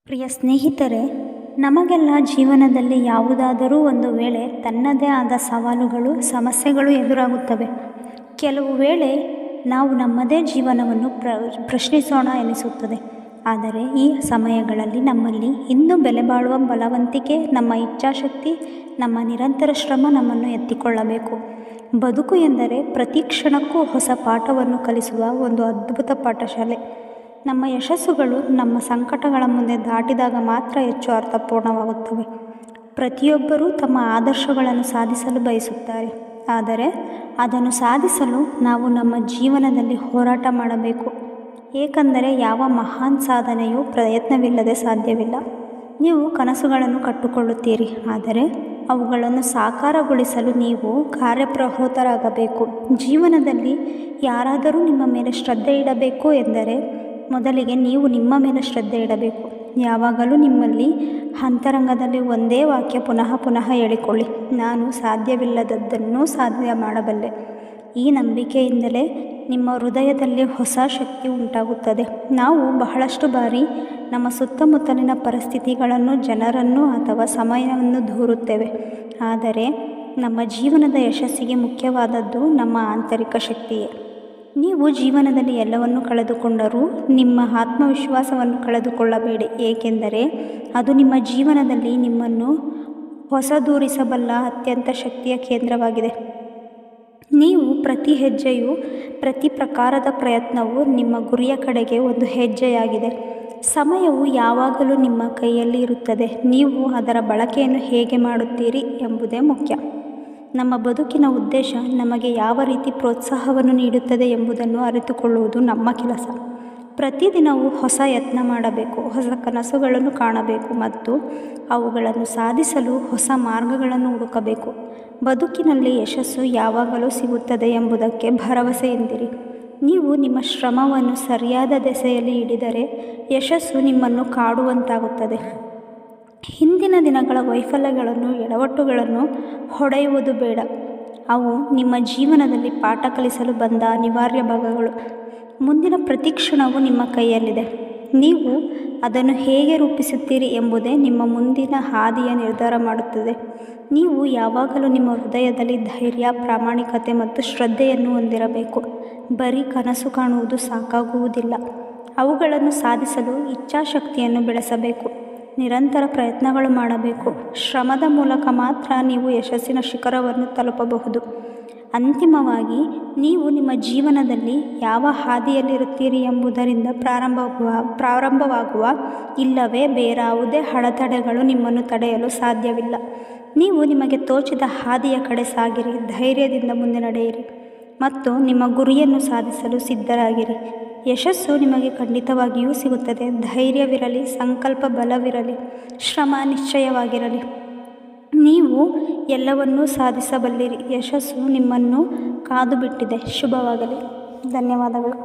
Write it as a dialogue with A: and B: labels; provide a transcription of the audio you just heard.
A: ಪ್ರಿಯ ಸ್ನೇಹಿತರೆ, ನಮಗೆಲ್ಲ ಜೀವನದಲ್ಲಿ ಯಾವುದಾದರೂ ಒಂದು ವೇಳೆ ತನ್ನದೇ ಆದ ಸವಾಲುಗಳು, ಸಮಸ್ಯೆಗಳು ಎದುರಾಗುತ್ತವೆ. ಕೆಲವು ವೇಳೆ ನಾವು ನಮ್ಮದೇ ಜೀವನವನ್ನು ಪ್ರಶ್ನಿಸೋಣ ಎನಿಸುತ್ತದೆ. ಆದರೆ ಈ ಸಮಯಗಳಲ್ಲಿ ನಮ್ಮಲ್ಲಿ ಇನ್ನೂ ಬೆಲೆ ಬಾಳುವ ಬಲವಂತಿಕೆ, ನಮ್ಮ ಇಚ್ಛಾಶಕ್ತಿ, ನಮ್ಮ ನಿರಂತರ ಶ್ರಮ ನಮ್ಮನ್ನು ಎತ್ತಿಕೊಳ್ಳಬೇಕು. ಬದುಕು ಎಂದರೆ ಪ್ರತಿ ಕ್ಷಣಕ್ಕೂ ಹೊಸ ಪಾಠವನ್ನು ಕಲಿಸುವ ಒಂದು ಅದ್ಭುತ ಪಾಠಶಾಲೆ. ನಮ್ಮ ಯಶಸ್ಸುಗಳು ನಮ್ಮ ಸಂಕಟಗಳ ಮುಂದೆ ದಾಟಿದಾಗ ಮಾತ್ರ ಹೆಚ್ಚು ಅರ್ಥಪೂರ್ಣವಾಗುತ್ತವೆ. ಪ್ರತಿಯೊಬ್ಬರೂ ತಮ್ಮ ಆದರ್ಶಗಳನ್ನು ಸಾಧಿಸಲು ಬಯಸುತ್ತಾರೆ, ಆದರೆ ಅದನ್ನು ಸಾಧಿಸಲು ನಾವು ನಮ್ಮ ಜೀವನದಲ್ಲಿ ಹೋರಾಟ ಮಾಡಬೇಕು. ಏಕೆಂದರೆ ಯಾವ ಮಹಾನ್ ಸಾಧನೆಯೂ ಪ್ರಯತ್ನವಿಲ್ಲದೆ ಸಾಧ್ಯವಿಲ್ಲ. ನೀವು ಕನಸುಗಳನ್ನು ಕಟ್ಟಿಕೊಳ್ಳುತ್ತೀರಿ, ಆದರೆ ಅವುಗಳನ್ನು ಸಾಕಾರಗೊಳಿಸಲು ನೀವು ಕಾರ್ಯಪ್ರವೃತ್ತರಾಗಬೇಕು. ಜೀವನದಲ್ಲಿ ಯಾರಾದರೂ ನಿಮ್ಮ ಮೇಲೆ ಶ್ರದ್ಧೆ ಇಡಬೇಕು ಎಂದರೆ ಮೊದಲಿಗೆ ನೀವು ನಿಮ್ಮ ಮೇಲೆ ಶ್ರದ್ಧೆ ಇಡಬೇಕು. ಯಾವಾಗಲೂ ನಿಮ್ಮಲ್ಲಿ ಅಂತರಂಗದಲ್ಲಿ ಒಂದೇ ವಾಕ್ಯ ಪುನಃ ಪುನಃ ಹೇಳಿಕೊಳ್ಳಿ: ನಾನು ಸಾಧ್ಯವಿಲ್ಲದದ್ದನ್ನು ಸಾಧ್ಯ ಮಾಡಬಲ್ಲೆ. ಈ ನಂಬಿಕೆಯಿಂದಲೇ ನಿಮ್ಮ ಹೃದಯದಲ್ಲಿ ಹೊಸ ಶಕ್ತಿ ಉಂಟಾಗುತ್ತದೆ. ನಾವು ಬಹಳಷ್ಟು ಬಾರಿ ನಮ್ಮ ಸುತ್ತಮುತ್ತಲಿನ ಪರಿಸ್ಥಿತಿಗಳನ್ನು, ಜನರನ್ನು ಅಥವಾ ಸಮಯವನ್ನು ದೂರುತ್ತೇವೆ. ಆದರೆ ನಮ್ಮ ಜೀವನದ ಯಶಸ್ಸಿಗೆ ಮುಖ್ಯವಾದದ್ದು ನಮ್ಮ ಆಂತರಿಕ ಶಕ್ತಿಯೇ. ನೀವು ಜೀವನದಲ್ಲಿ ಎಲ್ಲವನ್ನು ಕಳೆದುಕೊಂಡರೂ ನಿಮ್ಮ ಆತ್ಮವಿಶ್ವಾಸವನ್ನು ಕಳೆದುಕೊಳ್ಳಬೇಡಿ, ಏಕೆಂದರೆ ಅದು ನಿಮ್ಮ ಜೀವನದಲ್ಲಿ ನಿಮ್ಮನ್ನು ಹೊಸದೂರಿಸಬಲ್ಲ ಅತ್ಯಂತ ಶಕ್ತಿಯ ಕೇಂದ್ರವಾಗಿದೆ. ನೀವು ಪ್ರತಿ ಹೆಜ್ಜೆಯೂ, ಪ್ರತಿ ಪ್ರಕಾರದ ಪ್ರಯತ್ನವೂ ನಿಮ್ಮ ಗುರಿಯ ಕಡೆಗೆ ಒಂದು ಹೆಜ್ಜೆಯಾಗಿದೆ. ಸಮಯವು ಯಾವಾಗಲೂ ನಿಮ್ಮ ಕೈಯಲ್ಲಿ ಇರುತ್ತದೆ. ನೀವು ಅದರ ಬಳಕೆಯನ್ನು ಹೇಗೆ ಮಾಡುತ್ತೀರಿ ಎಂಬುದೇ ಮುಖ್ಯ. ನಮ್ಮ ಬದುಕಿನ ಉದ್ದೇಶ ನಮಗೆ ಯಾವ ರೀತಿ ಪ್ರೋತ್ಸಾಹವನ್ನು ನೀಡುತ್ತದೆ ಎಂಬುದನ್ನು ಅರಿತುಕೊಳ್ಳುವುದು ನಮ್ಮ ಕೆಲಸ. ಪ್ರತಿದಿನವೂ ಹೊಸ ಯತ್ನ ಮಾಡಬೇಕು, ಹೊಸ ಕನಸುಗಳನ್ನು ಕಾಣಬೇಕು ಮತ್ತು ಅವುಗಳನ್ನು ಸಾಧಿಸಲು ಹೊಸ ಮಾರ್ಗಗಳನ್ನು ಹುಡುಕಬೇಕು. ಬದುಕಿನಲ್ಲಿ ಯಶಸ್ಸು ಯಾವಾಗಲೂ ಸಿಗುತ್ತದೆ ಎಂಬುದಕ್ಕೆ ಭರವಸೆಯಿಂದಿರಿ. ನೀವು ನಿಮ್ಮ ಶ್ರಮವನ್ನು ಸರಿಯಾದ ದೆಸೆಯಲ್ಲಿ ಹಿಡಿದರೆ ಯಶಸ್ಸು ನಿಮ್ಮನ್ನು ಕಾಡುವಂತಾಗುತ್ತದೆ. ಹಿಂದಿನ ದಿನಗಳ ವೈಫಲ್ಯಗಳನ್ನು, ಎಡವಟ್ಟುಗಳನ್ನು ಹೊಡೆಯುವುದು ಬೇಡ. ಅವು ನಿಮ್ಮ ಜೀವನದಲ್ಲಿ ಪಾಠ ಕಲಿಸಲು ಬಂದ ಅನಿವಾರ್ಯ ಭಾಗಗಳು. ಮುಂದಿನ ಪ್ರತಿ ಕ್ಷಣವೂ ನಿಮ್ಮ ಕೈಯಲ್ಲಿದೆ. ನೀವು ಅದನ್ನು ಹೇಗೆ ರೂಪಿಸುತ್ತೀರಿ ಎಂಬುದೇ ನಿಮ್ಮ ಮುಂದಿನ ಹಾದಿಯ ನಿರ್ಧಾರ ಮಾಡುತ್ತದೆ. ನೀವು ಯಾವಾಗಲೂ ನಿಮ್ಮ ಹೃದಯದಲ್ಲಿ ಧೈರ್ಯ, ಪ್ರಾಮಾಣಿಕತೆ ಮತ್ತು ಶ್ರದ್ಧೆಯನ್ನು ಹೊಂದಿರಬೇಕು. ಬರೀ ಕನಸು ಕಾಣುವುದು ಸಾಕಾಗುವುದಿಲ್ಲ. ಅವುಗಳನ್ನು ಸಾಧಿಸಲು ಇಚ್ಛಾಶಕ್ತಿಯನ್ನು ಬೆಳೆಸಬೇಕು. ನಿರಂತರ ಪ್ರಯತ್ನಗಳು ಮಾಡಬೇಕು. ಶ್ರಮದ ಮೂಲಕ ಮಾತ್ರ ನೀವು ಯಶಸ್ಸಿನ ಶಿಖರವನ್ನು ತಲುಪಬಹುದು. ಅಂತಿಮವಾಗಿ ನೀವು ನಿಮ್ಮ ಜೀವನದಲ್ಲಿ ಯಾವ ಹಾದಿಯಲ್ಲಿರುತ್ತೀರಿ ಎಂಬುದರಿಂದ ಪ್ರಾರಂಭವಾಗುವ ಇಲ್ಲವೇ ಬೇರಾವುದೇ ಅಡೆತಡೆಗಳು ನಿಮ್ಮನ್ನು ತಡೆಯಲು ಸಾಧ್ಯವಿಲ್ಲ. ನೀವು ನಿಮಗೆ ತೋಚಿದ ಹಾದಿಯ ಕಡೆ ಸಾಗಿರಿ, ಧೈರ್ಯದಿಂದ ಮುಂದೆ ನಡೆಯಿರಿ ಮತ್ತು ನಿಮ್ಮ ಗುರಿಯನ್ನು ಸಾಧಿಸಲು ಸಿದ್ಧರಾಗಿರಿ. ಯಶಸ್ಸು ನಿಮಗೆ ಖಂಡಿತವಾಗಿಯೂ ಸಿಗುತ್ತದೆ. ಧೈರ್ಯವಿರಲಿ, ಸಂಕಲ್ಪ ಬಲವಿರಲಿ, ಶ್ರಮ ನಿಶ್ಚಯವಾಗಿರಲಿ. ನೀವು ಎಲ್ಲವನ್ನೂ ಸಾಧಿಸಬಲ್ಲಿರಿ. ಯಶಸ್ಸು ನಿಮ್ಮನ್ನು ಕಾದು ಬಿಟ್ಟಿದೆ. ಶುಭವಾಗಲಿ. ಧನ್ಯವಾದಗಳು.